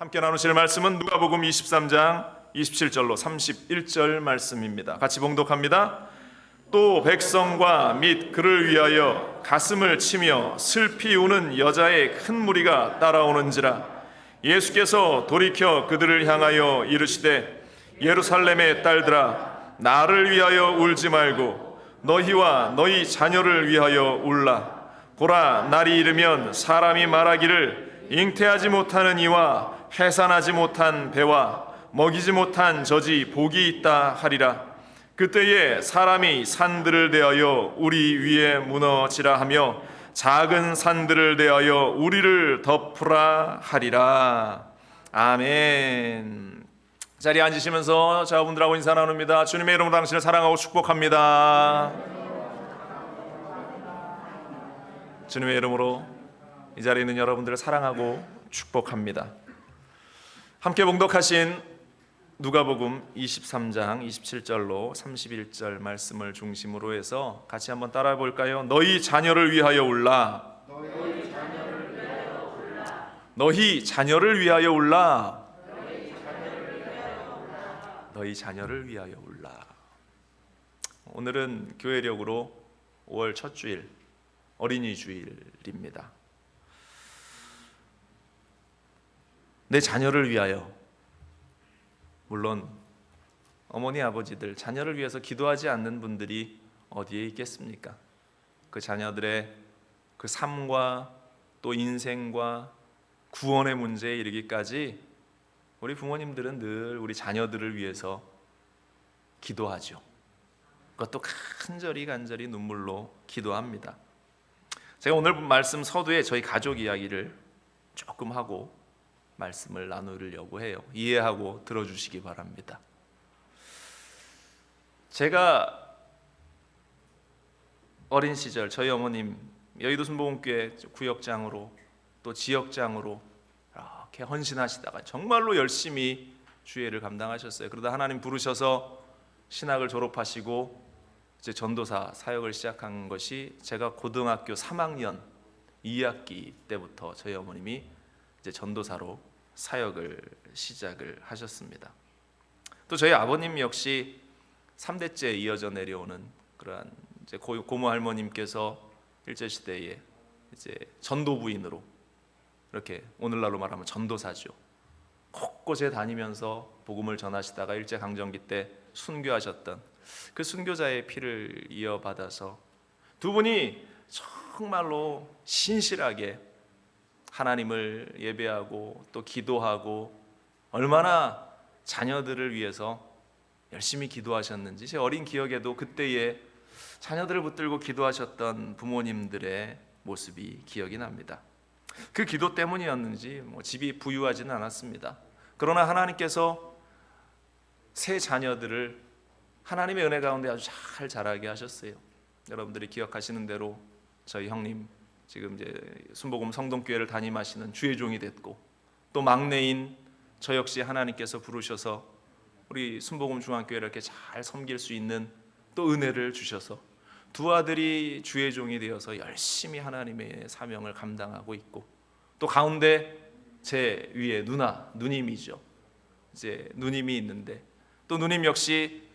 함께 나누실 말씀은 누가복음 23장 27절로 31절 말씀입니다. 같이 봉독합니다. 또 백성과 및 그를 위하여 가슴을 치며 슬피 우는 여자의 큰 무리가 따라오는지라. 예수께서 돌이켜 그들을 향하여 이르시되 예루살렘의 딸들아, 나를 위하여 울지 말고 너희와 너희 자녀를 위하여 울라. 보라, 날이 이르면 사람이 말하기를 잉태하지 못하는 이와 해산하지 못한 배와 먹이지 못한 젖이 복이 있다 하리라. 그때에 사람이 산들을 대하여 우리 위에 무너지라 하며 작은 산들을 대하여 우리를 덮으라 하리라. 아멘. 자리에 앉으시면서 자분들하고 인사 나눕니다. 주님의 이름으로 당신을 사랑하고 축복합니다. 주님의 이름으로 이 자리에 있는 여러분들을 사랑하고 축복합니다. 함께 봉독하신 누가복음 23장 27절로 31절 말씀을 중심으로 해서 같이 한번 따라해 볼까요? 너희 자녀를 위하여 울라. 너희 자녀를 위하여 울라. 너희 자녀를 위하여 울라. 오늘은 교회력으로 5월 첫 주일 어린이 주일입니다. 내 자녀를 위하여, 물론 어머니 아버지들 자녀를 위해서 기도하지 않는 분들이 어디에 있겠습니까? 그 자녀들의 그 삶과 또 인생과 구원의 문제에 이르기까지 우리 부모님들은 늘 우리 자녀들을 위해서 기도하죠. 그것도 간절히 눈물로 기도합니다. 제가 오늘 말씀 서두에 저희 가족 이야기를 조금 하고 말씀을 나누려고 해요. 이해하고 들어주시기 바랍니다. 제가 어린 시절 저희 어머님 여의도 순복음교회 구역장으로 또 지역장으로 이렇게 헌신하시다가 정말로 열심히 주예를 감당하셨어요. 그러다 하나님 부르셔서 신학을 졸업하시고 이제 전도사 사역을 시작한 것이 제가 고등학교 3학년 2학기 때부터 저희 어머님이 이제 전도사로 사역을 시작을 하셨습니다. 또 저희 아버님 역시 3대째 이어져 내려오는 그러한 이제 고모 할머님께서 일제 시대에 이제 전도부인으로 이렇게 오늘날로 말하면 전도사죠. 곳곳에 다니면서 복음을 전하시다가 일제 강점기 때 순교하셨던 그 순교자의 피를 이어받아서 두 분이 정말로 신실하게 하나님을 예배하고 또 기도하고 얼마나 자녀들을 위해서 열심히 기도하셨는지 제 어린 기억에도 그때의 자녀들을 붙들고 기도하셨던 부모님들의 모습이 기억이 납니다. 그 기도 때문이었는지 집이 부유하지는 않았습니다. 그러나 하나님께서 세 자녀들을 하나님의 은혜 가운데 아주 잘 자라게 하셨어요. 여러분들이 기억하시는 대로 저희 형님 지금 이제 순복음 성동교회를 담임하시는 주의 종이 됐고, 또 막내인 저 역시 하나님께서 부르셔서 우리 순복음 중앙교회를 이렇게 잘 섬길 수 있는 또 은혜를 주셔서 두 아들이 주의 종이 되어서 열심히 하나님의 사명을 감당하고 있고, 또 가운데 제 위에 누님이죠. 이제 누님이 있는데 또 누님 역시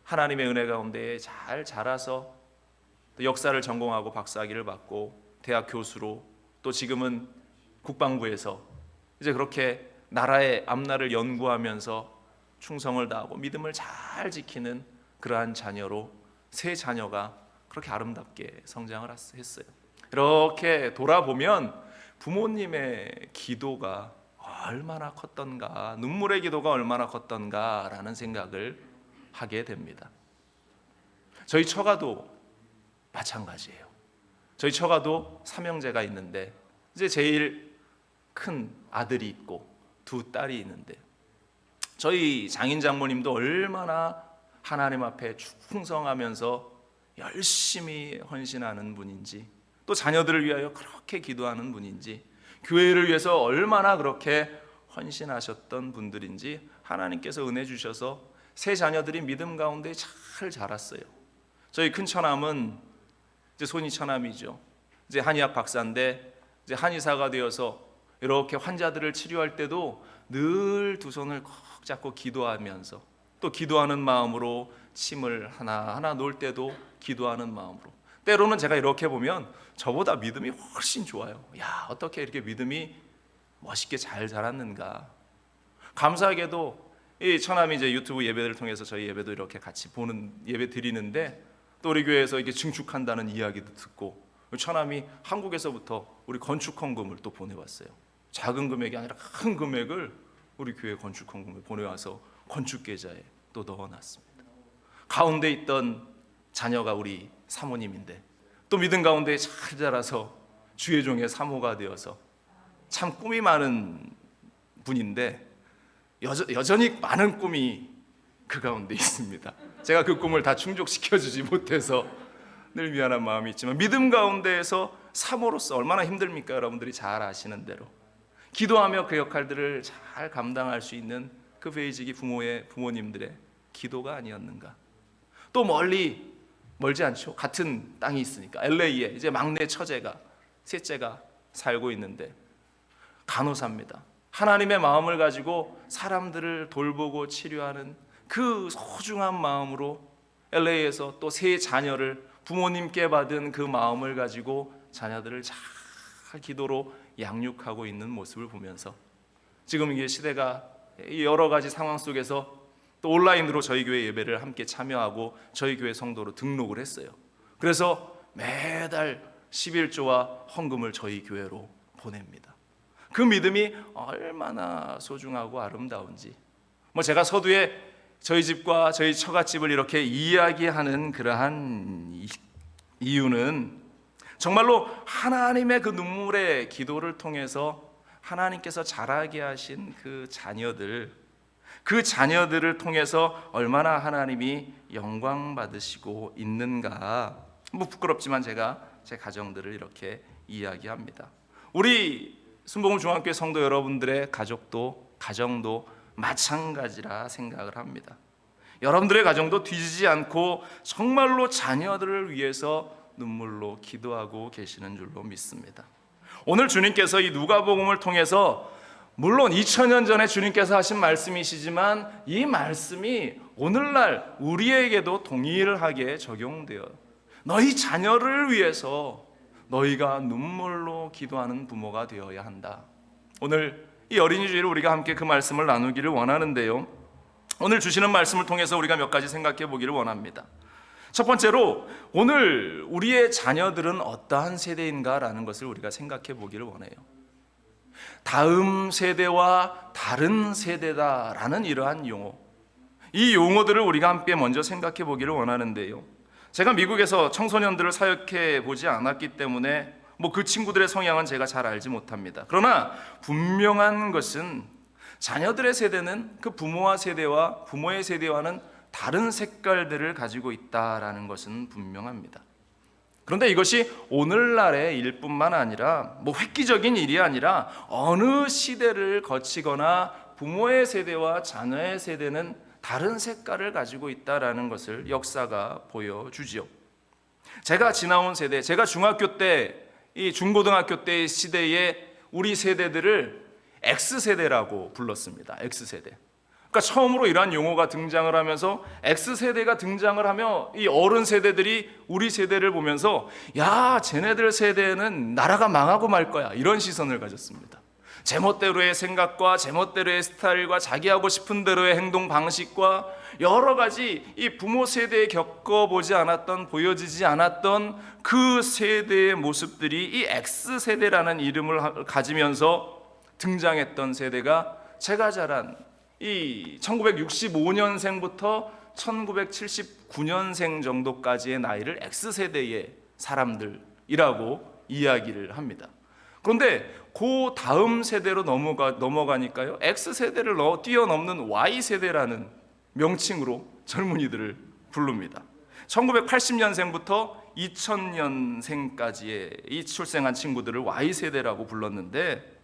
하나님의 은혜 가운데 잘 자라서 또 역사를 전공하고 박사학위를 받고 대학 교수로 또 지금은 국방부에서 이제 그렇게 나라의 앞날을 연구하면서 충성을 다하고 믿음을 잘 지키는 그러한 자녀로 세 자녀가 그렇게 아름답게 성장을 했어요. 이렇게 돌아보면 부모님의 기도가 얼마나 컸던가, 눈물의 기도가 얼마나 컸던가라는 생각을 하게 됩니다. 저희 처가도 마찬가지예요. 저희 처가도 삼형제가 있는데 이제 제일 큰 아들이 있고 두 딸이 있는데 저희 장인 장모님도 얼마나 하나님 앞에 충성하면서 열심히 헌신하는 분인지, 또 자녀들을 위하여 그렇게 기도하는 분인지, 교회를 위해서 얼마나 그렇게 헌신하셨던 분들인지 하나님께서 은혜 주셔서 세 자녀들이 믿음 가운데 잘 자랐어요. 저희 큰 처남은 이제 손이 처남이죠. 이제 한의학 박사인데 이제 한의사가 되어서 이렇게 환자들을 치료할 때도 늘 두 손을 꼭 잡고 기도하면서, 또 기도하는 마음으로 침을 하나하나 놓을 때도 기도하는 마음으로, 때로는 제가 이렇게 보면 저보다 믿음이 훨씬 좋아요. 야, 어떻게 이렇게 믿음이 멋있게 잘 자랐는가. 감사하게도 이 처남이 이제 유튜브 예배를 통해서 저희 예배도 이렇게 같이 보는, 예배 드리는데, 또 우리 교회에서 이게 증축한다는 이야기도 듣고, 처남이 한국에서부터 우리 건축 헌금을 또 보내왔어요. 작은 금액이 아니라 큰 금액을 우리 교회 건축 헌금을 보내와서 건축 계좌에 또 넣어놨습니다. 가운데 있던 자녀가 우리 사모님인데, 또 믿음 가운데 잘 자라서 주의 종의 사모가 되어서 참 꿈이 많은 분인데, 여전히 많은 꿈이 그 가운데 있습니다. 제가 그 꿈을 다 충족시켜주지 못해서 늘 미안한 마음이 있지만, 믿음 가운데에서 사모로서 얼마나 힘듭니까? 여러분들이 잘 아시는 대로 기도하며 그 역할들을 잘 감당할 수 있는 그 베이직이 부모님들의 기도가 아니었는가. 또 멀지 않죠. 같은 땅이 있으니까 LA에 이제 막내 처제가, 셋째가 살고 있는데 간호사입니다. 하나님의 마음을 가지고 사람들을 돌보고 치료하는 그 소중한 마음으로 LA에서 또 세 자녀를 부모님께 받은 그 마음을 가지고 자녀들을 잘 기도로 양육하고 있는 모습을 보면서, 지금 이게 시대가 여러 가지 상황 속에서 또 온라인으로 저희 교회 예배를 함께 참여하고 저희 교회 성도로 등록을 했어요. 그래서 매달 11조와 헌금을 저희 교회로 보냅니다. 그 믿음이 얼마나 소중하고 아름다운지, 제가 서두에 저희 집과 저희 처갓집을 이렇게 이야기하는 그러한 이유는 정말로 하나님의 그 눈물의 기도를 통해서 하나님께서 자라게 하신 그 자녀들을 통해서 얼마나 하나님이 영광 받으시고 있는가. 부끄럽지만 제가 제 가정들을 이렇게 이야기합니다. 우리 순복음 중앙교회 성도 여러분들의 가정도 마찬가지라 생각을 합니다. 여러분들의 가정도 뒤지지 않고 정말로 자녀들을 위해서 눈물로 기도하고 계시는 줄로 믿습니다. 오늘 주님께서 이 누가복음을 통해서, 물론 2000년 전에 주님께서 하신 말씀이시지만 이 말씀이 오늘날 우리에게도 동일하게 적용되어, 너희 자녀를 위해서 너희가 눈물로 기도하는 부모가 되어야 한다. 오늘 이 어린이 주일을 우리가 함께 그 말씀을 나누기를 원하는데요, 오늘 주시는 말씀을 통해서 우리가 몇 가지 생각해 보기를 원합니다. 첫 번째로, 오늘 우리의 자녀들은 어떠한 세대인가라는 것을 우리가 생각해 보기를 원해요. 다음 세대와 다른 세대다라는 이러한 용어, 이 용어들을 우리가 함께 먼저 생각해 보기를 원하는데요, 제가 미국에서 청소년들을 사역해 보지 않았기 때문에 그 친구들의 성향은 제가 잘 알지 못합니다. 그러나 분명한 것은 자녀들의 세대는 그 부모의 세대와는 다른 색깔들을 가지고 있다라는 것은 분명합니다. 그런데 이것이 오늘날의 일뿐만 아니라 획기적인 일이 아니라 어느 시대를 거치거나 부모의 세대와 자녀의 세대는 다른 색깔을 가지고 있다라는 것을 역사가 보여주지요. 제가 지나온 세대, 제가 중학교 때, 이 중고등학교 때 시대의 우리 세대들을 X세대라고 불렀습니다. X세대. 그러니까 처음으로 이러한 용어가 등장을 하면서, X세대가 등장을 하며 이 어른 세대들이 우리 세대를 보면서, 야, 쟤네들 세대는 나라가 망하고 말 거야, 이런 시선을 가졌습니다. 제멋대로의 생각과 제멋대로의 스타일과 자기 하고 싶은 대로의 행동 방식과 여러 가지 이 부모 세대에 겪어보지 않았던, 보여지지 않았던 그 세대의 모습들이 이 X세대라는 이름을 가지면서 등장했던 세대가, 제가 자란 이 1965년생부터 1979년생 정도까지의 나이를 X세대의 사람들이라고 이야기를 합니다. 그런데 그 다음 세대로 넘어가니까요, X세대를 뛰어넘는 Y세대라는 명칭으로 젊은이들을 부릅니다. 1980년생부터 2000년생까지의 이 출생한 친구들을 Y세대라고 불렀는데,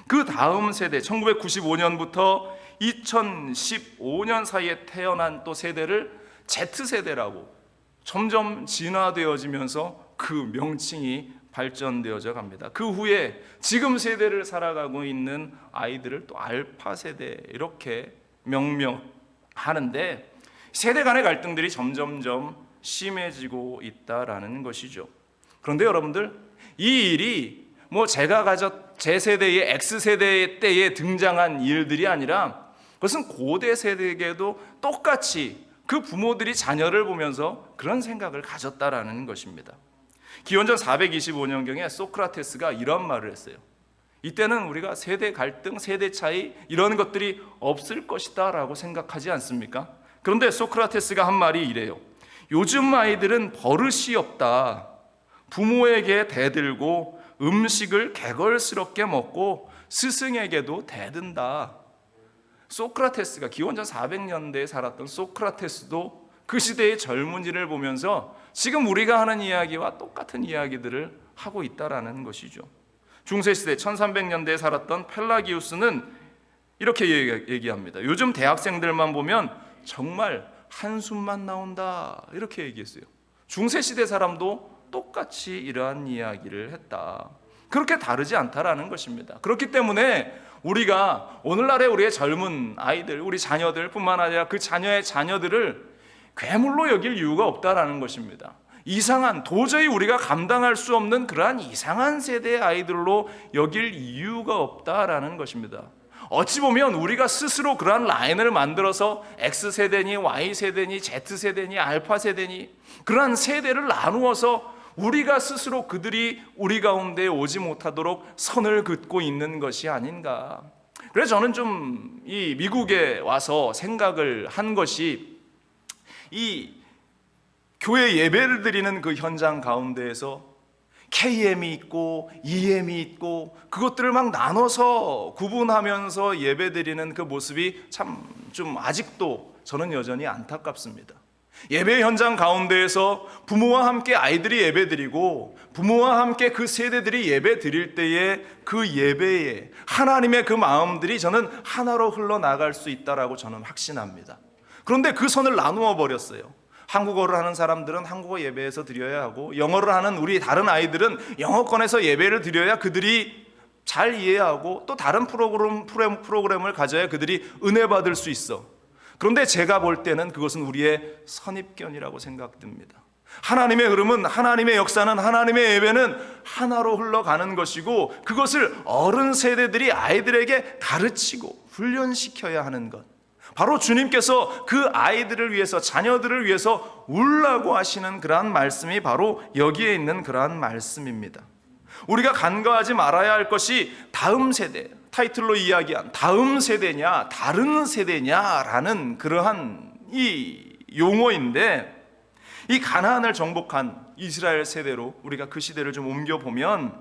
그 다음 세대 1995년부터 2015년 사이에 태어난 또 세대를 Z세대라고 점점 진화되어지면서 그 명칭이 발전되어져 갑니다. 그 후에 지금 세대를 살아가고 있는 아이들을 또 알파 세대 이렇게 명명하는데, 세대 간의 갈등들이 점점점 심해지고 있다라는 것이죠. 그런데 여러분들, 이 일이 제 세대의 X세대 때에 등장한 일들이 아니라 그것은 고대 세대에게도 똑같이 그 부모들이 자녀를 보면서 그런 생각을 가졌다라는 것입니다. 기원전 425년경에 소크라테스가 이런 말을 했어요. 이때는 우리가 세대 갈등, 세대 차이 이런 것들이 없을 것이다 라고 생각하지 않습니까? 그런데 소크라테스가 한 말이 이래요. 요즘 아이들은 버릇이 없다. 부모에게 대들고 음식을 개걸스럽게 먹고 스승에게도 대든다. 소크라테스가, 기원전 400년대에 살았던 소크라테스도 그 시대의 젊은이를 보면서 지금 우리가 하는 이야기와 똑같은 이야기들을 하고 있다라는 것이죠. 중세시대 1300년대에 살았던 펠라기우스는 이렇게 얘기합니다. 요즘 대학생들만 보면 정말 한숨만 나온다, 이렇게 얘기했어요. 중세시대 사람도 똑같이 이러한 이야기를 했다. 그렇게 다르지 않다라는 것입니다. 그렇기 때문에 우리가 오늘날의 우리의 젊은 아이들, 우리 자녀들 뿐만 아니라 그 자녀의 자녀들을 괴물로 여길 이유가 없다라는 것입니다. 도저히 우리가 감당할 수 없는 그러한 이상한 세대의 아이들로 여길 이유가 없다라는 것입니다. 어찌 보면 우리가 스스로 그러한 라인을 만들어서 X세대니 Y세대니 Z세대니 알파세대니 그러한 세대를 나누어서 우리가 스스로 그들이 우리 가운데 오지 못하도록 선을 긋고 있는 것이 아닌가. 그래서 저는 좀 이 미국에 와서 생각을 한 것이, 이 교회 예배를 드리는 그 현장 가운데에서 KM이 있고 EM이 있고 그것들을 막 나눠서 구분하면서 예배 드리는 그 모습이 참 좀 아직도 저는 여전히 안타깝습니다. 예배 현장 가운데에서 부모와 함께 아이들이 예배 드리고 부모와 함께 그 세대들이 예배 드릴 때에 그 예배에 하나님의 그 마음들이 저는 하나로 흘러나갈 수 있다라고 저는 확신합니다. 그런데 그 선을 나누어 버렸어요. 한국어를 하는 사람들은 한국어 예배에서 드려야 하고, 영어를 하는 우리 다른 아이들은 영어권에서 예배를 드려야 그들이 잘 이해하고 또 다른 프로그램을 가져야 그들이 은혜 받을 수 있어. 그런데 제가 볼 때는 그것은 우리의 선입견이라고 생각됩니다. 하나님의 흐름은, 하나님의 역사는, 하나님의 예배는 하나로 흘러가는 것이고, 그것을 어른 세대들이 아이들에게 가르치고 훈련시켜야 하는 것, 바로 주님께서 그 아이들을 위해서, 자녀들을 위해서 울라고 하시는 그러한 말씀이 바로 여기에 있는 그러한 말씀입니다. 우리가 간과하지 말아야 할 것이 다음 세대, 타이틀로 이야기한 다음 세대냐 다른 세대냐라는 그러한 이 용어인데, 이 가나안을 정복한 이스라엘 세대로 우리가 그 시대를 좀 옮겨보면,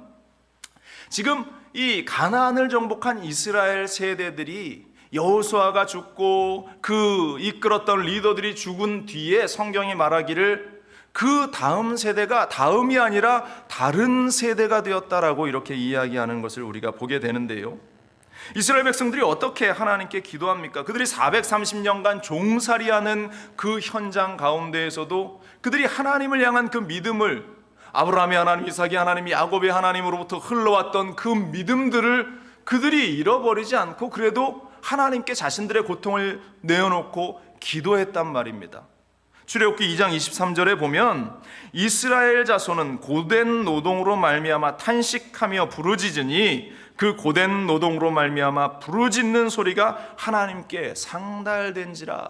지금 이 가나안을 정복한 이스라엘 세대들이 여호수아가 죽고 그 이끌었던 리더들이 죽은 뒤에 성경이 말하기를 그 다음 세대가 다음이 아니라 다른 세대가 되었다라고 이렇게 이야기하는 것을 우리가 보게 되는데요. 이스라엘 백성들이 어떻게 하나님께 기도합니까? 그들이 430년간 종살이하는 그 현장 가운데에서도 그들이 하나님을 향한 그 믿음을, 아브라함의 하나님, 이삭의 하나님, 야곱의 하나님으로부터 흘러왔던 그 믿음들을 그들이 잃어버리지 않고 그래도 하나님께 자신들의 고통을 내어놓고 기도했단 말입니다. 출애굽기 2장 23절에 보면, 이스라엘 자손은 고된 노동으로 말미암아 탄식하며 부르짖으니 그 고된 노동으로 말미암아 부르짖는 소리가 하나님께 상달된지라.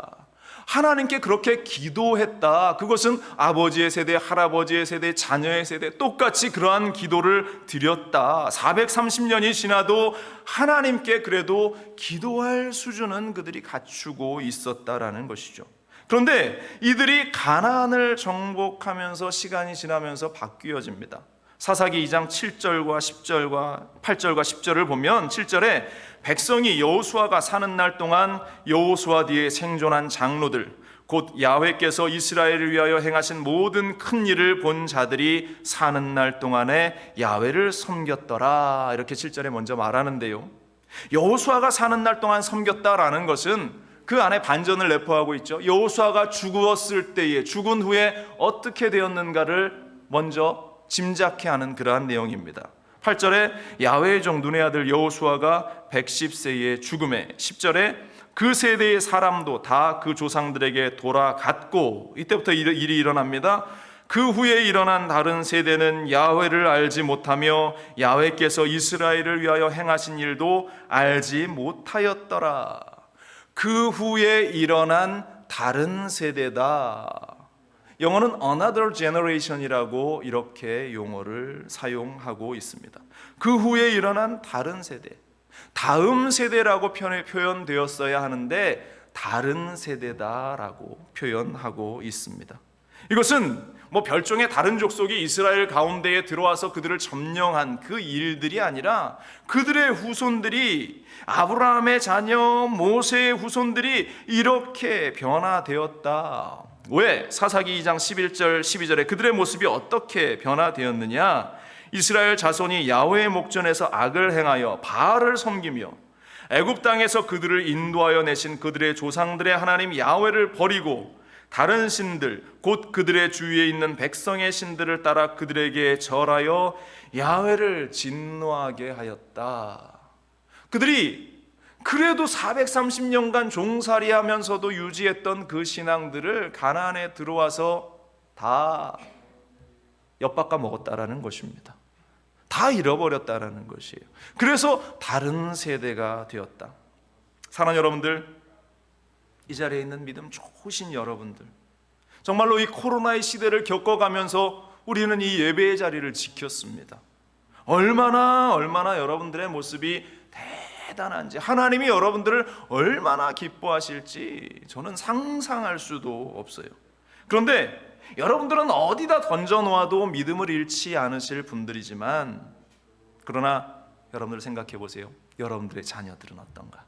하나님께 그렇게 기도했다. 그것은 아버지의 세대, 할아버지의 세대, 자녀의 세대 똑같이 그러한 기도를 드렸다. 430년이 지나도 하나님께 그래도 기도할 수준은 그들이 갖추고 있었다라는 것이죠. 그런데 이들이 가나안을 정복하면서 시간이 지나면서 바뀌어집니다. 사사기 2장 7절과 8절과 10절을 보면, 7절에 백성이 여호수아가 사는 날 동안 여호수아 뒤에 생존한 장로들, 곧 야훼께서 이스라엘을 위하여 행하신 모든 큰 일을 본 자들이 사는 날 동안에 야훼를 섬겼더라. 이렇게 7절에 먼저 말하는데요, 여호수아가 사는 날 동안 섬겼다라는 것은 그 안에 반전을 내포하고 있죠. 여호수아가 죽었을 때에, 죽은 후에 어떻게 되었는가를 먼저 짐작케 하는 그러한 내용입니다. 8절에 야훼의 종 눈의 아들 여호수아가 110세의 죽음에, 10절에 그 세대의 사람도 다 그 조상들에게 돌아갔고, 이때부터 일이 일어납니다. 그 후에 일어난 다른 세대는 야훼를 알지 못하며 야훼께서 이스라엘을 위하여 행하신 일도 알지 못하였더라. 그 후에 일어난 다른 세대다. 영어는 another generation이라고 이렇게 용어를 사용하고 있습니다. 그 후에 일어난 다른 세대, 다음 세대라고 표현되었어야 하는데 다른 세대다라고 표현하고 있습니다. 이것은 별종의 다른 족속이 이스라엘 가운데에 들어와서 그들을 점령한 그 일들이 아니라 그들의 후손들이, 아브라함의 자녀 모세의 후손들이 이렇게 변화되었다. 왜? 사사기 2장 11절 12절에 그들의 모습이 어떻게 변화되었느냐? 이스라엘 자손이 야훼의 목전에서 악을 행하여 바알을 섬기며 애굽 땅에서 그들을 인도하여 내신 그들의 조상들의 하나님 야훼를 버리고 다른 신들, 곧 그들의 주위에 있는 백성의 신들을 따라 그들에게 절하여 야훼를 진노하게 하였다. 그들이 그래도 430년간 종살이하면서도 유지했던 그 신앙들을 가나안에 들어와서 다 엿바꿔 먹었다라는 것입니다. 다 잃어버렸다라는 것이에요. 그래서 다른 세대가 되었다. 사랑하는 여러분들, 이 자리에 있는 믿음 좋으신 여러분들, 정말로 이 코로나의 시대를 겪어가면서 우리는 이 예배의 자리를 지켰습니다. 얼마나 여러분들의 모습이 대단한지, 하나님이 여러분들을 얼마나 기뻐하실지 저는 상상할 수도 없어요. 그런데 여러분들은 어디다 던져놓아도 믿음을 잃지 않으실 분들이지만, 그러나 여러분들 생각해 보세요. 여러분들의 자녀들은 어떤가?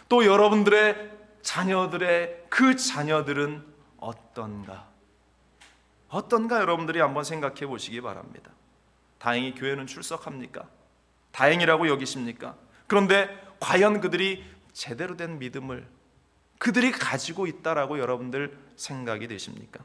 또 여러분들의 자녀들의 그 자녀들은 어떤가? 여러분들이 한번 생각해 보시기 바랍니다. 다행히 교회는 출석합니까? 다행이라고 여기십니까? 그런데 과연 그들이 제대로 된 믿음을 그들이 가지고 있다라고 여러분들 생각이 되십니까?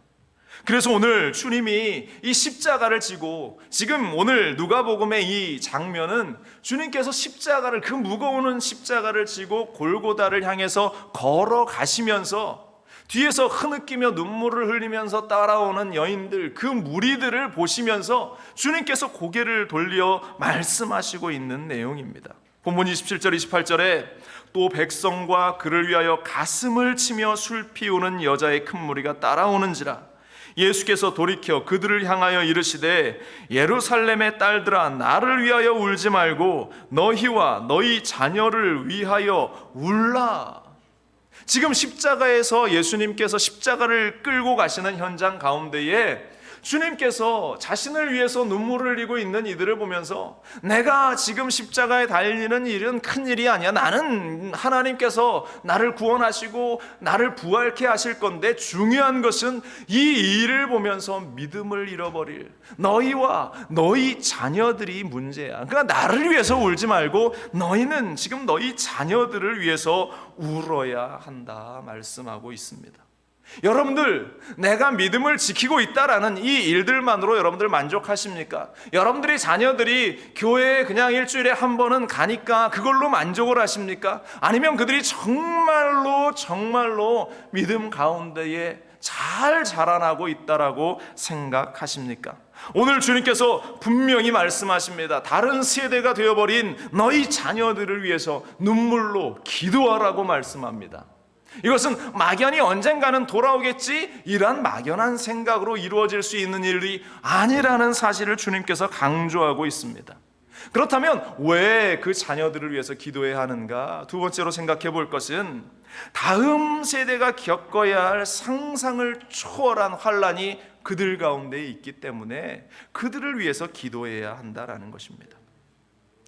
그래서 오늘 주님이 이 십자가를 지고, 지금 오늘 누가복음의 이 장면은 주님께서 십자가를, 그 무거운 십자가를 지고 골고다를 향해서 걸어가시면서 뒤에서 흐느끼며 눈물을 흘리면서 따라오는 여인들, 그 무리들을 보시면서 주님께서 고개를 돌려 말씀하시고 있는 내용입니다. 본문 27절 28절에 또 백성과 그를 위하여 가슴을 치며 술 피우는 여자의 큰 무리가 따라오는지라 예수께서 돌이켜 그들을 향하여 이르시되 예루살렘의 딸들아 나를 위하여 울지 말고 너희와 너희 자녀를 위하여 울라. 지금 십자가에서 예수님께서 십자가를 끌고 가시는 현장 가운데에 주님께서 자신을 위해서 눈물을 흘리고 있는 이들을 보면서 내가 지금 십자가에 달리는 일은 큰 일이 아니야. 나는 하나님께서 나를 구원하시고 나를 부활케 하실 건데 중요한 것은 이 일을 보면서 믿음을 잃어버릴 너희와 너희 자녀들이 문제야. 그러니까 나를 위해서 울지 말고 너희는 지금 너희 자녀들을 위해서 울어야 한다 말씀하고 있습니다. 여러분들, 내가 믿음을 지키고 있다라는 이 일들만으로 여러분들 만족하십니까? 여러분들이 자녀들이 교회에 그냥 일주일에 한 번은 가니까 그걸로 만족을 하십니까? 아니면 그들이 정말로 믿음 가운데에 잘 자라나고 있다라고 생각하십니까? 오늘 주님께서 분명히 말씀하십니다. 다른 세대가 되어버린 너희 자녀들을 위해서 눈물로 기도하라고 말씀합니다. 이것은 막연히 언젠가는 돌아오겠지 이런 막연한 생각으로 이루어질 수 있는 일이 아니라는 사실을 주님께서 강조하고 있습니다. 그렇다면 왜 그 자녀들을 위해서 기도해야 하는가? 두 번째로 생각해 볼 것은 다음 세대가 겪어야 할 상상을 초월한 환란이 그들 가운데 있기 때문에 그들을 위해서 기도해야 한다라는 것입니다.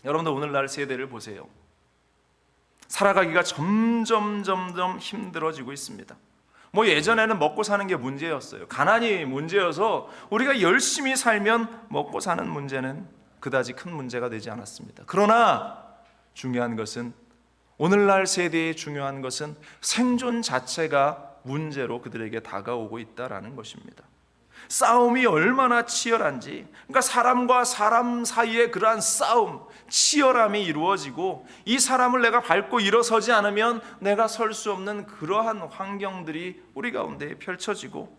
여러분들 오늘날 세대를 보세요. 살아가기가 점점 힘들어지고 있습니다. 예전에는 먹고 사는 게 문제였어요. 가난이 문제여서 우리가 열심히 살면 먹고 사는 문제는 그다지 큰 문제가 되지 않았습니다. 그러나 중요한 것은, 오늘날 세대의 중요한 것은 생존 자체가 문제로 그들에게 다가오고 있다라는 것입니다. 싸움이 얼마나 치열한지, 그러니까 사람과 사람 사이에 그러한 싸움, 치열함이 이루어지고 이 사람을 내가 밟고 일어서지 않으면 내가 설 수 없는 그러한 환경들이 우리 가운데 펼쳐지고,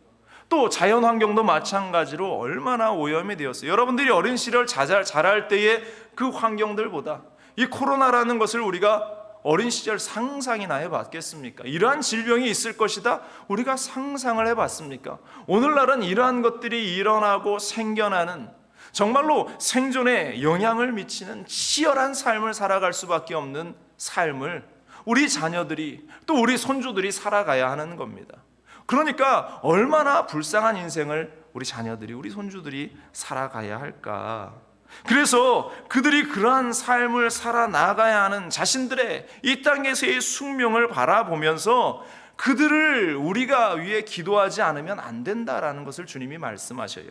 또 자연 환경도 마찬가지로 얼마나 오염이 되었어요. 여러분들이 어린 시절 자랄 때의 그 환경들보다 이 코로나라는 것을 우리가 어린 시절 상상이나 해봤겠습니까? 이러한 질병이 있을 것이다 우리가 상상을 해봤습니까? 오늘날은 이러한 것들이 일어나고 생겨나는, 정말로 생존에 영향을 미치는 치열한 삶을 살아갈 수밖에 없는 삶을 우리 자녀들이, 또 우리 손주들이 살아가야 하는 겁니다. 그러니까 얼마나 불쌍한 인생을 우리 자녀들이, 우리 손주들이 살아가야 할까? 그래서 그들이 그러한 삶을 살아나가야 하는 자신들의 이 땅에서의 숙명을 바라보면서 그들을 우리가 위해 기도하지 않으면 안 된다라는 것을 주님이 말씀하셔요.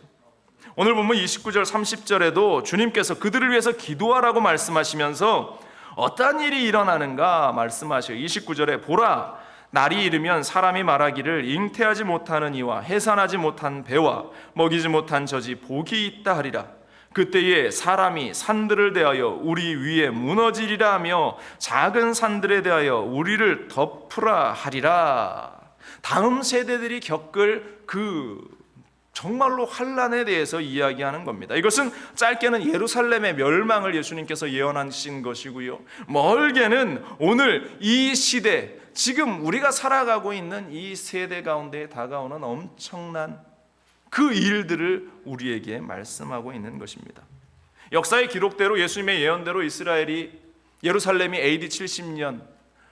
오늘 보면 29절 30절에도 주님께서 그들을 위해서 기도하라고 말씀하시면서 어떠한 일이 일어나는가 말씀하셔요. 29절에 보라, 날이 이르면 사람이 말하기를 잉태하지 못하는 이와 해산하지 못한 배와 먹이지 못한 젖이 복이 있다 하리라. 그때에 사람이 산들을 대하여 우리 위에 무너지리라 하며 작은 산들에 대하여 우리를 덮으라 하리라. 다음 세대들이 겪을 그 정말로 환난에 대해서 이야기하는 겁니다. 이것은 짧게는 예루살렘의 멸망을 예수님께서 예언하신 것이고요, 멀게는 오늘 이 시대, 지금 우리가 살아가고 있는 이 세대 가운데 다가오는 엄청난 그 일들을 우리에게 말씀하고 있는 것입니다. 역사의 기록대로 예수님의 예언대로 이스라엘이, 예루살렘이 AD 70년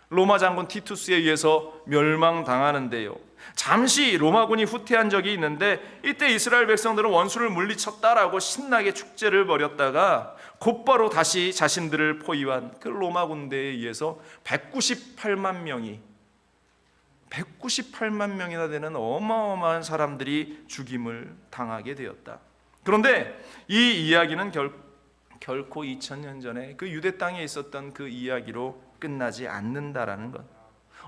로마 장군 티투스에 의해서 멸망당하는데요, 잠시 로마군이 후퇴한 적이 있는데 이때 이스라엘 백성들은 원수를 물리쳤다라고 신나게 축제를 벌였다가 곧바로 다시 자신들을 포위한 그 로마 군대에 의해서 198만 명이나 되는 어마어마한 사람들이 죽임을 당하게 되었다. 그런데 이 이야기는 결코 2000년 전에 그 유대 땅에 있었던 그 이야기로 끝나지 않는다라는 것.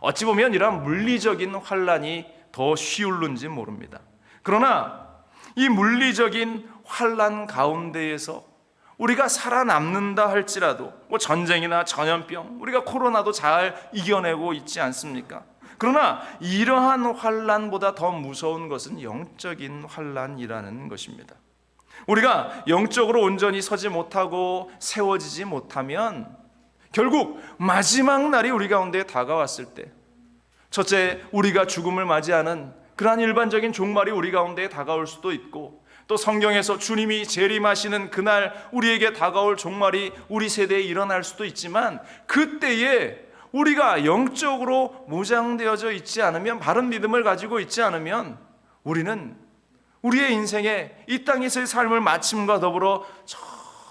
어찌 보면 이러한 물리적인 환란이 더 쉬울는지 모릅니다. 그러나 이 물리적인 환란 가운데에서 우리가 살아남는다 할지라도, 뭐 전쟁이나 전염병, 우리가 코로나도 잘 이겨내고 있지 않습니까? 그러나 이러한 환란보다 더 무서운 것은 영적인 환란이라는 것입니다. 우리가 영적으로 온전히 서지 못하고 세워지지 못하면 결국 마지막 날이 우리 가운데 다가왔을 때, 첫째, 우리가 죽음을 맞이하는 그러한 일반적인 종말이 우리 가운데 다가올 수도 있고, 또 성경에서 주님이 재림하시는 그날 우리에게 다가올 종말이 우리 세대에 일어날 수도 있지만, 그때에 우리가 영적으로 무장되어져 있지 않으면, 바른 믿음을 가지고 있지 않으면 우리는 우리의 인생에 이 땅에서의 삶을 마침과 더불어 저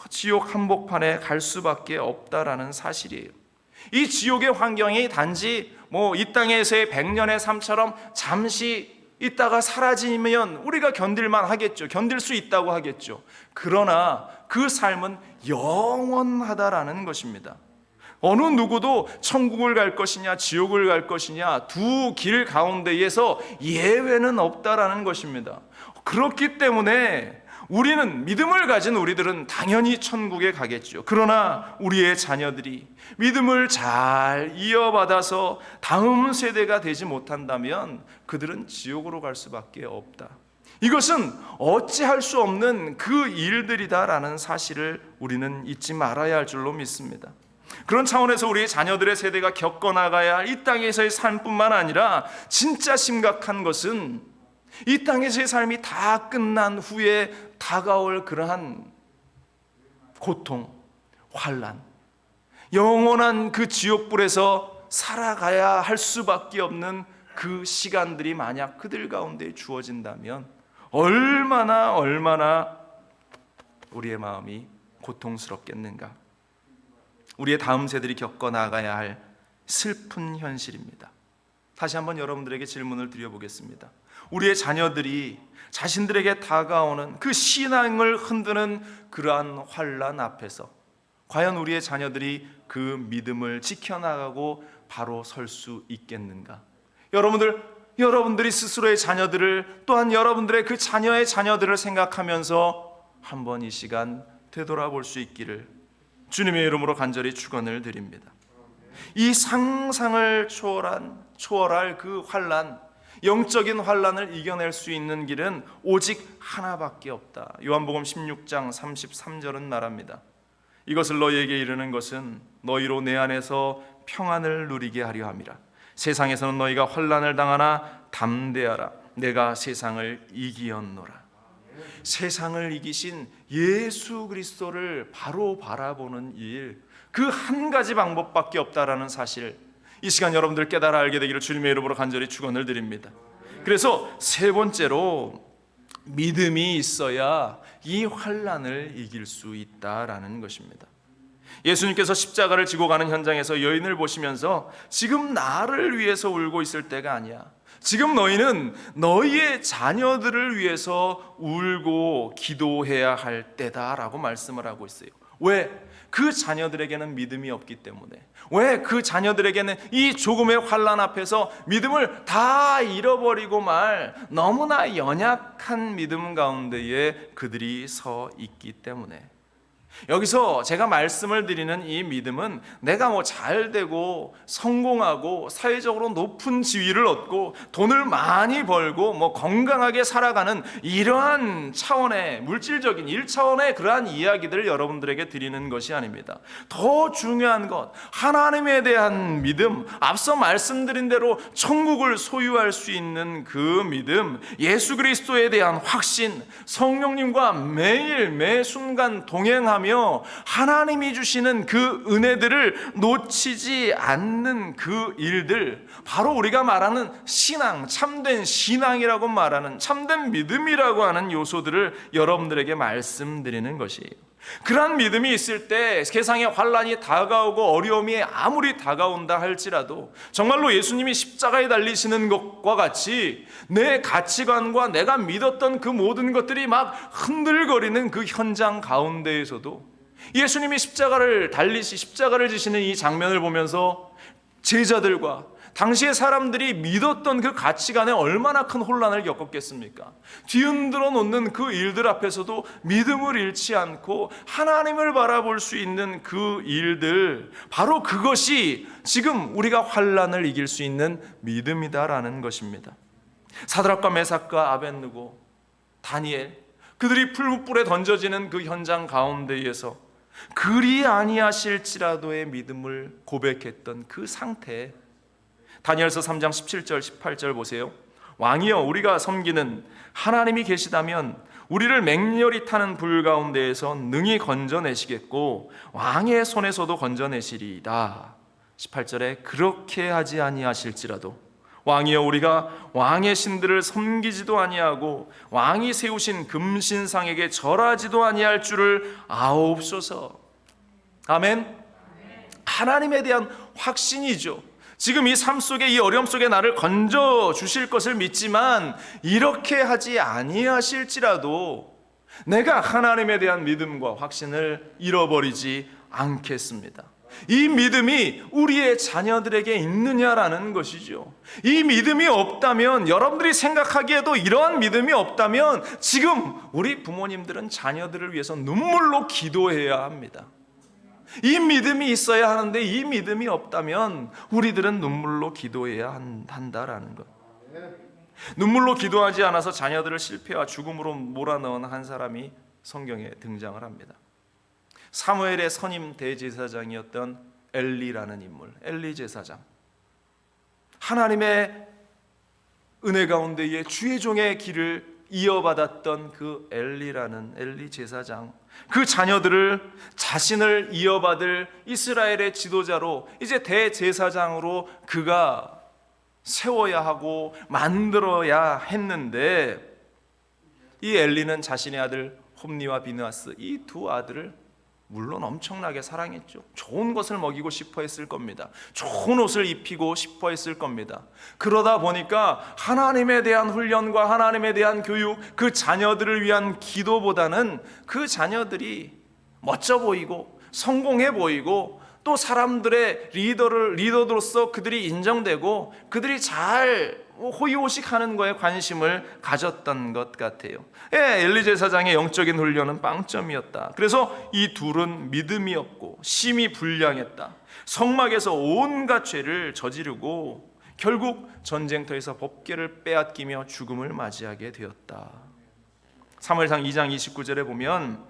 지옥 한복판에 갈 수밖에 없다라는 사실이에요. 이 지옥의 환경이 단지 이 땅에서의 100년의 삶처럼 잠시 있다가 사라지면 우리가 견딜만 하겠죠. 견딜 수 있다고 하겠죠. 그러나 그 삶은 영원하다라는 것입니다. 어느 누구도 천국을 갈 것이냐 지옥을 갈 것이냐 두 길 가운데에서 예외는 없다라는 것입니다. 그렇기 때문에 우리는, 믿음을 가진 우리들은 당연히 천국에 가겠죠. 그러나 우리의 자녀들이 믿음을 잘 이어받아서 다음 세대가 되지 못한다면 그들은 지옥으로 갈 수밖에 없다. 이것은 어찌할 수 없는 그 일들이다라는 사실을 우리는 잊지 말아야 할 줄로 믿습니다. 그런 차원에서 우리의 자녀들의 세대가 겪어나가야 할 이 땅에서의 삶뿐만 아니라 진짜 심각한 것은 이 땅에서의 삶이 다 끝난 후에 다가올 그러한 고통, 환난, 영원한 그 지옥불에서 살아가야 할 수밖에 없는 그 시간들이 만약 그들 가운데 주어진다면 얼마나 우리의 마음이 고통스럽겠는가. 우리의 다음 세대들이 겪어나가야 할 슬픈 현실입니다. 다시 한번 여러분들에게 질문을 드려보겠습니다. 우리의 자녀들이 자신들에게 다가오는 그 신앙을 흔드는 그러한 환난 앞에서 과연 우리의 자녀들이 그 믿음을 지켜나가고 바로 설 수 있겠는가? 여러분들 여러분들이 스스로의 자녀들을, 또한 여러분들의 그 자녀의 자녀들을 생각하면서 한번 이 시간 되돌아볼 수 있기를 주님의 이름으로 간절히 축원을 드립니다. 이 상상을 초월할 그 환난, 영적인 환난을 이겨낼 수 있는 길은 오직 하나밖에 없다. 요한복음 16장 33절은 말합니다. 이것을 너희에게 이르는 것은 너희로 내 안에서 평안을 누리게 하려 함이라. 세상에서는 너희가 환난을 당하나 담대하라. 내가 세상을 이기었노라. 세상을 이기신 예수 그리스도를 바로 바라보는 일, 그 한 가지 방법밖에 없다라는 사실, 이 시간 여러분들 깨달아 알게 되기를 주님의 이름으로 간절히 축원을 드립니다. 그래서 세 번째로 믿음이 있어야 이 환난을 이길 수 있다라는 것입니다. 예수님께서 십자가를 지고 가는 현장에서 여인을 보시면서 지금 나를 위해서 울고 있을 때가 아니야. 지금 너희는 너희의 자녀들을 위해서 울고 기도해야 할 때다라고 말씀을 하고 있어요. 왜? 그 자녀들에게는 믿음이 없기 때문에. 왜? 그 자녀들에게는 이 조금의 환난 앞에서 믿음을 다 잃어버리고 말 너무나 연약한 믿음 가운데에 그들이 서 있기 때문에. 여기서 제가 말씀을 드리는 이 믿음은 내가 뭐 잘되고 성공하고 사회적으로 높은 지위를 얻고 돈을 많이 벌고 뭐 건강하게 살아가는 이러한 차원의 물질적인 1차원의 그러한 이야기들을 여러분들에게 드리는 것이 아닙니다. 더 중요한 것, 하나님에 대한 믿음, 앞서 말씀드린 대로 천국을 소유할 수 있는 그 믿음, 예수 그리스도에 대한 확신, 성령님과 매일 매 순간 동행하며 하나님이 주시는 그 은혜들을 놓치지 않는 그 일들, 바로 우리가 말하는 신앙, 참된 신앙이라고 말하는 참된 믿음이라고 하는 요소들을 여러분들에게 말씀드리는 것이에요. 그러한 믿음이 있을 때 세상에 환난이 다가오고 어려움이 아무리 다가온다 할지라도 정말로 예수님이 십자가에 달리시는 것과 같이 내 가치관과 내가 믿었던 그 모든 것들이 막 흔들거리는 그 현장 가운데에서도 예수님이 십자가를 지시는 이 장면을 보면서 제자들과 당시의 사람들이 믿었던 그 가치관에 얼마나 큰 혼란을 겪었겠습니까? 뒤흔들어 놓는 그 일들 앞에서도 믿음을 잃지 않고 하나님을 바라볼 수 있는 그 일들, 바로 그것이 지금 우리가 환난을 이길 수 있는 믿음이다라는 것입니다. 사드락과 메삭과 아벳느고, 다니엘, 그들이 풀무불에 던져지는 그 현장 가운데에서 그리 아니하실지라도의 믿음을 고백했던 그 상태, 다니엘서 3장 17절 18절 보세요. 왕이여, 우리가 섬기는 하나님이 계시다면 우리를 맹렬히 타는 불 가운데에서 능히 건져내시겠고 왕의 손에서도 건져내시리이다. 18절에 그렇게 하지 아니하실지라도 왕이여, 우리가 왕의 신들을 섬기지도 아니하고 왕이 세우신 금신상에게 절하지도 아니할 줄을 아옵소서. 아멘. 하나님에 대한 확신이죠. 지금 이 삶 속에, 이 어려움 속에 나를 건져 주실 것을 믿지만 이렇게 하지 아니하실지라도 내가 하나님에 대한 믿음과 확신을 잃어버리지 않겠습니다. 이 믿음이 우리의 자녀들에게 있느냐라는 것이죠. 이 믿음이 없다면, 여러분들이 생각하기에도 이러한 믿음이 없다면 지금 우리 부모님들은 자녀들을 위해서 눈물로 기도해야 합니다. 이 믿음이 있어야 하는데 이 믿음이 없다면 우리들은 눈물로 기도해야 한다라는 것. 눈물로 기도하지 않아서 자녀들을 실패와 죽음으로 몰아넣은 한 사람이 성경에 등장을 합니다. 사무엘의 선임 대제사장이었던 엘리라는 인물, 엘리 제사장. 하나님의 은혜 가운데에 주의 종의 길을 이어받았던 그 엘리 제사장, 그 자녀들을 자신을 이어받을 이스라엘의 지도자로, 이제 대제사장으로 그가 세워야 하고 만들어야 했는데, 이 엘리는 자신의 아들 홈니와 비느하스, 이 두 아들을 물론 엄청나게 사랑했죠. 좋은 것을 먹이고 싶어 했을 겁니다. 좋은 옷을 입히고 싶어 했을 겁니다. 그러다 보니까 하나님에 대한 훈련과 하나님에 대한 교육, 그 자녀들을 위한 기도보다는 그 자녀들이 멋져 보이고 성공해 보이고 또 사람들의 리더로서 그들이 인정되고 그들이 잘 호의호식하는 거에 관심을 가졌던 것 같아요. 엘리 제사장의 영적인 훈련은 빵점이었다. 그래서 이 둘은 믿음이 없고 심히 불량했다. 성막에서 온갖 죄를 저지르고 결국 전쟁터에서 법궤를 빼앗기며 죽음을 맞이하게 되었다. 사무엘상 2장 29절에 보면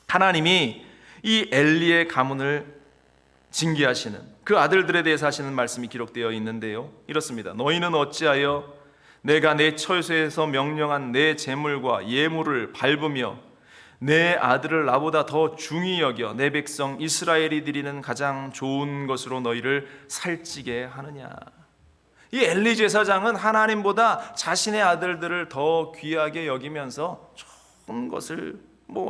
하나님이 이 엘리의 가문을 징계하시는 그 아들들에 대해서 하시는 말씀이 기록되어 있는데요, 이렇습니다. 너희는 어찌하여 내가 내 처소에서 명령한 내 제물과 예물을 밟으며 내 아들을 나보다 더 중히 여겨 내 백성 이스라엘이 드리는 가장 좋은 것으로 너희를 살찌게 하느냐. 이 엘리 제사장은 하나님보다 자신의 아들들을 더 귀하게 여기면서 좋은 것을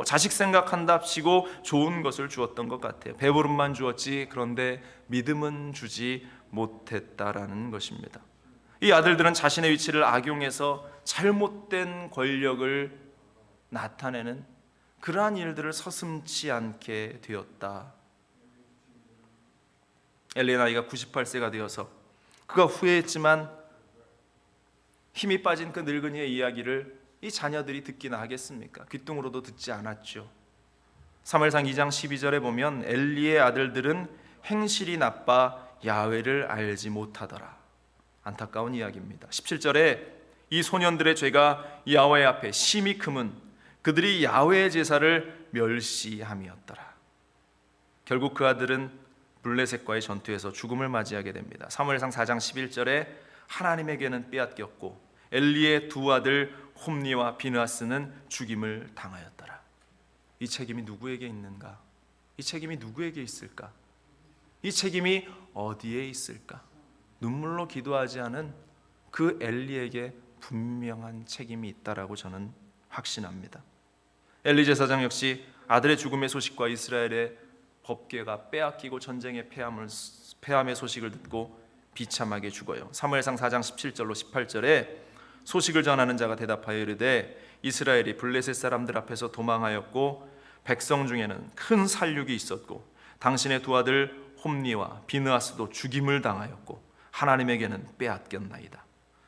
자식 생각한답시고 좋은 것을 주었던 것 같아요. 배부름만 주었지 그런데 믿음은 주지 못했다라는 것입니다. 이 아들들은 자신의 위치를 악용해서 잘못된 권력을 나타내는 그러한 일들을 서슴지 않게 되었다. 엘리의 나이가 98세가 되어서 그가 후회했지만 힘이 빠진 그 늙은이의 이야기를 이 자녀들이 듣기나 하겠습니까? 귓등으로도 듣지 않았죠. 사무엘상 2장 12절에 보면 엘리의 아들들은 행실이 나빠 야훼를 알지 못하더라. 안타까운 이야기입니다. 17절에 이 소년들의 죄가 야훼 앞에 심히 크면 그들이 야훼의 제사를 멸시함이었더라. 결국 그 아들은 블레셋과의 전투에서 죽음을 맞이하게 됩니다. 사무엘상 4장 11절에 하나님에게는 빼앗겼고 엘리의 두 아들 홈니와 비느하스는 죽임을 당하였더라. 이 책임이 누구에게 있는가? 이 책임이 누구에게 있을까? 이 책임이 어디에 있을까? 눈물로 기도하지 않은 그 엘리에게 분명한 책임이 있다라고 저는 확신합니다. 엘리 제사장 역시 아들의 죽음의 소식과 이스라엘의 법궤가 빼앗기고 전쟁의 패함의 소식을 듣고 비참하게 죽어요. 사무엘상 4장 17절로 18절에 소식을 전하는 자가 대답하여 이르되 이스라엘이 블레셋 사람들 앞에서 도망하였고 백성 중에는 큰 살육이 있었고 당신의 두 아들 홈니와 비느하스도 죽임을 당하였고 하나님에게는 빼앗겼나이다.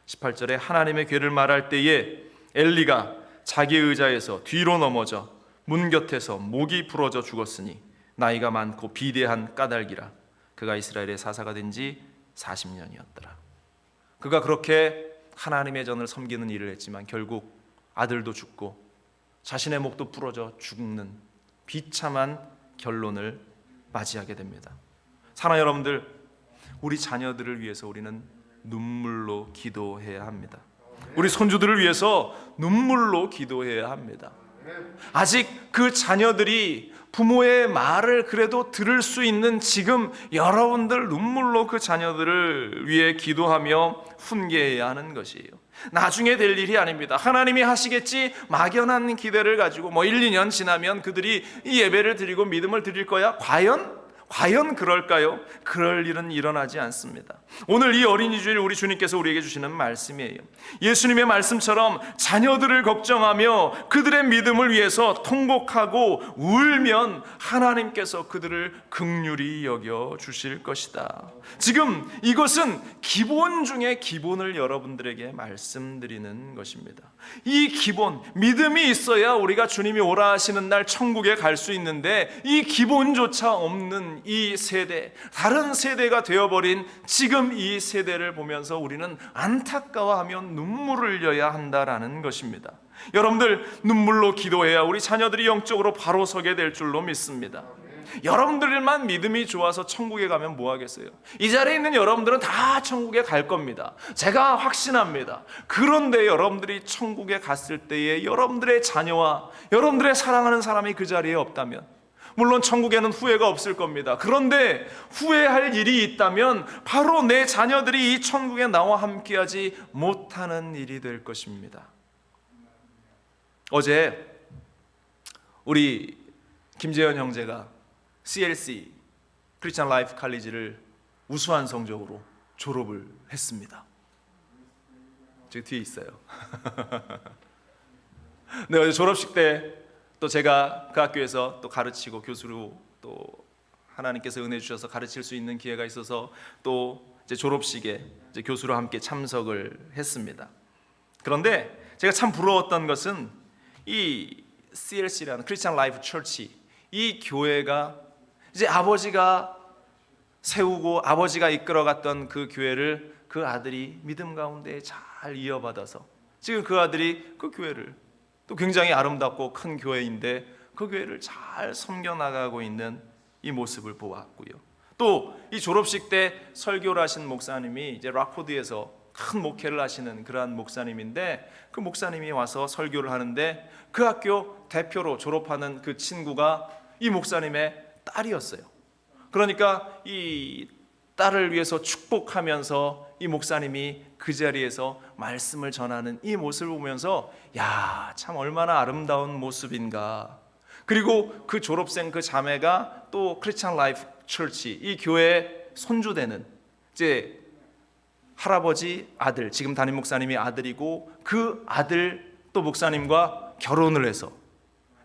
18절에 하나님의 괴를 말할 때에 엘리가 자기 의자에서 뒤로 넘어져 문 곁에서 목이 부러져 죽었으니 나이가 많고 비대한 까닭이라. 그가 이스라엘의 사사가 된 지 40년이었더라. 그가 그렇게 하나님의 전을 섬기는 일을 했지만 결국 아들도 죽고 자신의 목도 부러져 죽는 비참한 결론을 맞이하게 됩니다. 사랑하는 여러분들, 우리 자녀들을 위해서 우리는 눈물로 기도해야 합니다. 우리 손주들을 위해서 눈물로 기도해야 합니다. 아직 그 자녀들이 부모의 말을 그래도 들을 수 있는 지금 여러분들 눈물로 그 자녀들을 위해 기도하며 훈계해야 하는 것이에요. 나중에 될 일이 아닙니다. 하나님이 하시겠지 막연한 기대를 가지고 1, 2년 지나면 그들이 이 예배를 드리고 믿음을 드릴 거야. 과연 그럴까요? 그럴 일은 일어나지 않습니다. 오늘 이 어린이 주일 우리 주님께서 우리에게 주시는 말씀이에요. 예수님의 말씀처럼 자녀들을 걱정하며 그들의 믿음을 위해서 통곡하고 울면 하나님께서 그들을 긍휼히 여겨 주실 것이다. 지금 이것은 기본 중에 기본을 여러분들에게 말씀드리는 것입니다. 이 기본, 믿음이 있어야 우리가 주님이 오라 하시는 날 천국에 갈 수 있는데 이 기본조차 없는 이 세대, 다른 세대가 되어버린 지금 이 세대를 보면서 우리는 안타까워하며 눈물을 흘려야 한다라는 것입니다. 여러분들 눈물로 기도해야 우리 자녀들이 영적으로 바로 서게 될 줄로 믿습니다. 여러분들만 믿음이 좋아서 천국에 가면 뭐 하겠어요? 이 자리에 있는 여러분들은 다 천국에 갈 겁니다. 제가 확신합니다. 그런데 여러분들이 천국에 갔을 때에 여러분들의 자녀와 여러분들의 사랑하는 사람이 그 자리에 없다면, 물론 천국에는 후회가 없을 겁니다. 그런데 후회할 일이 있다면 바로 내 자녀들이 이 천국에 나와 함께하지 못하는 일이 될 것입니다. 어제 우리 김재현 형제가 CLC 크리스천 라이프 칼리지를 우수한 성적으로 졸업을 했습니다. 저기 뒤에 있어요. 네, 어제 졸업식 때 또 제가 그 학교에서 또 가르치고 교수로 또 하나님께서 은혜 주셔서 가르칠 수 있는 기회가 있어서 또 이제 졸업식에 이제 교수로 함께 참석을 했습니다. 그런데 제가 참 부러웠던 것은 이 CLC라는 크리스천 라이프 처치, 이 교회가 이제 아버지가 세우고 아버지가 이끌어갔던 그 교회를 그 아들이 믿음 가운데 잘 이어받아서 지금 그 아들이 그 교회를 또 굉장히 아름답고 큰 교회인데 그 교회를 잘 섬겨나가고 있는 이 모습을 보았고요. 또 이 졸업식 때 설교를 하신 목사님이 이제 락포드에서 큰 목회를 하시는 그러한 목사님인데 그 목사님이 와서 설교를 하는데 그 학교 대표로 졸업하는 그 친구가 이 목사님의 딸이었어요. 그러니까 이 딸을 위해서 축복하면서 이 목사님이 그 자리에서 말씀을 전하는 이 모습을 보면서 야, 참 얼마나 아름다운 모습인가. 그리고 그 졸업생 그 자매가 또 크리스천 라이프 처치, 이 교회의 손주되는 이제 할아버지 아들, 지금 담임 목사님이 아들이고 그 아들 또 목사님과 결혼을 해서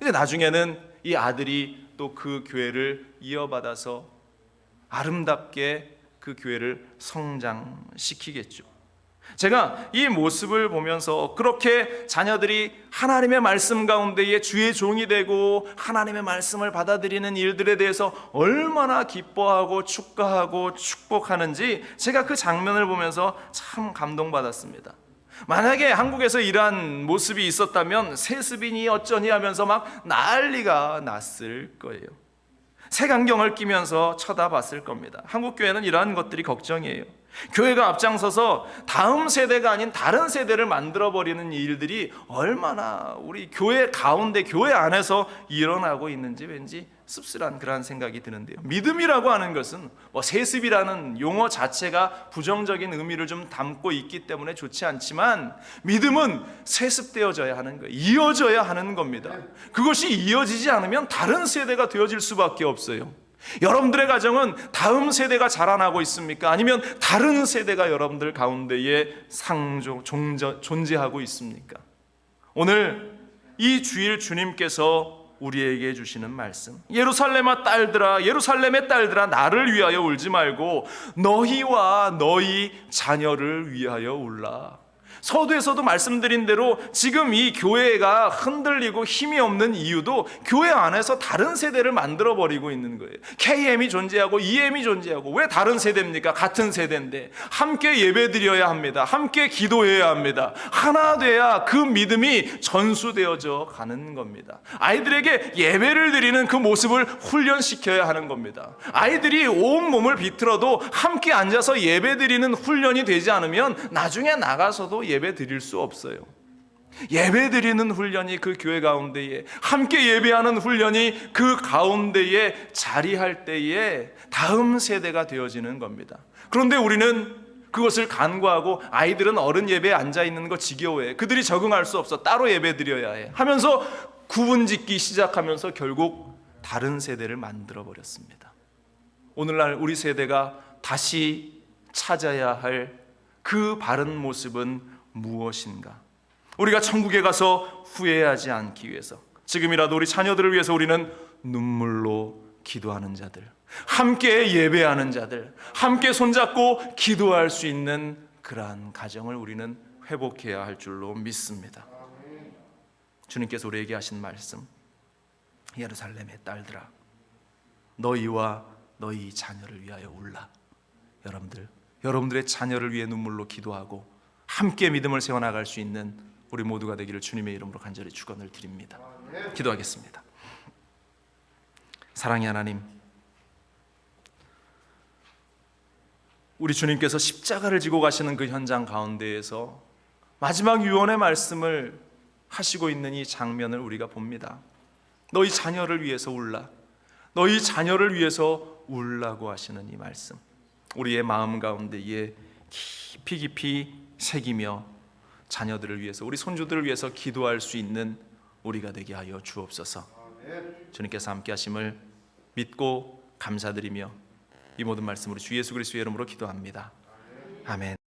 이제 나중에는 이 아들이 또 그 교회를 이어받아서 아름답게 그 교회를 성장시키겠죠. 제가 이 모습을 보면서 그렇게 자녀들이 하나님의 말씀 가운데에 주의 종이 되고 하나님의 말씀을 받아들이는 일들에 대해서 얼마나 기뻐하고 축하하고 축복하는지 제가 그 장면을 보면서 참 감동받았습니다. 만약에 한국에서 이러한 모습이 있었다면 세습이니 어쩌니 하면서 막 난리가 났을 거예요. 색안경을 끼면서 쳐다봤을 겁니다. 한국 교회는 이러한 것들이 걱정이에요. 교회가 앞장서서 다음 세대가 아닌 다른 세대를 만들어버리는 일들이 얼마나 우리 교회 가운데 교회 안에서 일어나고 있는지 왠지 씁쓸한 그러한 생각이 드는데요. 믿음이라고 하는 것은 세습이라는 용어 자체가 부정적인 의미를 좀 담고 있기 때문에 좋지 않지만 믿음은 세습되어져야 하는 거예요. 이어져야 하는 겁니다. 그것이 이어지지 않으면 다른 세대가 되어질 수밖에 없어요. 여러분들의 가정은 다음 세대가 자라나고 있습니까? 아니면 다른 세대가 여러분들 가운데에 존재하고 있습니까? 오늘 이 주일 주님께서 우리에게 주시는 말씀, 예루살렘아 딸들아, 예루살렘의 딸들아, 나를 위하여 울지 말고 너희와 너희 자녀를 위하여 울라. 서두에서도 말씀드린 대로 지금 이 교회가 흔들리고 힘이 없는 이유도 교회 안에서 다른 세대를 만들어버리고 있는 거예요. KM이 존재하고 EM이 존재하고 왜 다른 세대입니까? 같은 세대인데 함께 예배드려야 합니다. 함께 기도해야 합니다. 하나 돼야 그 믿음이 전수되어져 가는 겁니다. 아이들에게 예배를 드리는 그 모습을 훈련시켜야 하는 겁니다. 아이들이 온몸을 비틀어도 함께 앉아서 예배드리는 훈련이 되지 않으면 나중에 나가서도 예배 드릴 수 없어요. 예배 드리는 훈련이 그 교회 가운데에, 함께 예배하는 훈련이 그 가운데에 자리할 때에 다음 세대가 되어지는 겁니다. 그런데 우리는 그것을 간과하고 아이들은 어른 예배에 앉아 있는 거 지겨워해. 그들이 적응할 수 없어. 따로 예배 드려야 해. 하면서 구분짓기 시작하면서 결국 다른 세대를 만들어 버렸습니다. 오늘날 우리 세대가 다시 찾아야 할 그 바른 모습은 무엇인가? 우리가 천국에 가서 후회하지 않기 위해서 지금이라도 우리 자녀들을 위해서 우리는 눈물로 기도하는 자들, 함께 예배하는 자들, 함께 손잡고 기도할 수 있는 그러한 가정을 우리는 회복해야 할 줄로 믿습니다. 주님께서 우리에게 하신 말씀, 예루살렘의 딸들아, 너희와 너희 자녀를 위하여 울라. 여러분들의 자녀를 위해 눈물로 기도하고 함께 믿음을 세워나갈 수 있는 우리 모두가 되기를 주님의 이름으로 간절히 축원을 드립니다. 기도하겠습니다. 사랑의 하나님, 우리 주님께서 십자가를 지고 가시는 그 현장 가운데에서 마지막 유언의 말씀을 하시고 있는 이 장면을 우리가 봅니다. 너희 자녀를 위해서 울라. 너희 자녀를 위해서 울라고 하시는 이 말씀, 우리의 마음 가운데에 깊이 새기며 자녀들을 위해서, 우리 손주들을 위해서 기도할 수 있는 우리가 되게 하여 주옵소서. 주님께서 함께 하심을 믿고 감사드리며 이 모든 말씀 우리 주 예수 그리스도의 이름으로 기도합니다. 아멘.